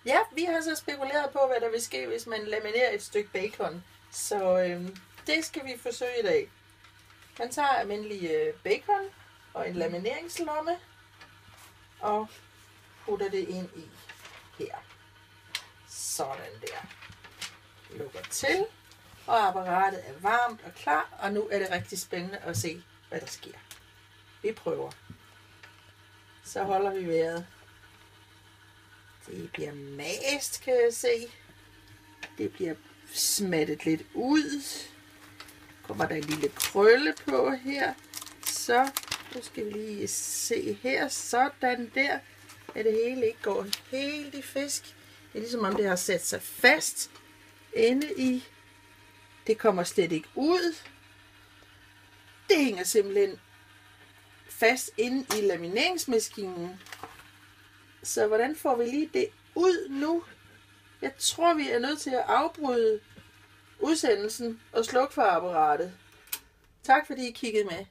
Ja, vi har så spekuleret på, hvad der vil ske, hvis man laminerer et stykke bacon. Så det skal vi forsøge i dag. Man tager almindelig bacon og en lamineringslomme og putter det ind i her. Sådan der. Lukker til, og apparatet er varmt og klar, og nu er det rigtig spændende at se, hvad der sker. Vi prøver. Så holder vi vejret. Det bliver mast, kan jeg se. Det bliver smattet lidt ud. Kommer der en lille krølle på her. Så, nu skal vi lige se her. Sådan der. At det hele ikke går helt i fisk. Det er ligesom om det har sat sig fast inde i. Det kommer slet ikke ud. Det hænger simpelthen fast inde i lamineringsmaskinen. Så hvordan får vi lige det ud nu? Jeg tror, vi er nødt til at afbryde udsendelsen og slukke for apparatet. Tak fordi I kiggede med.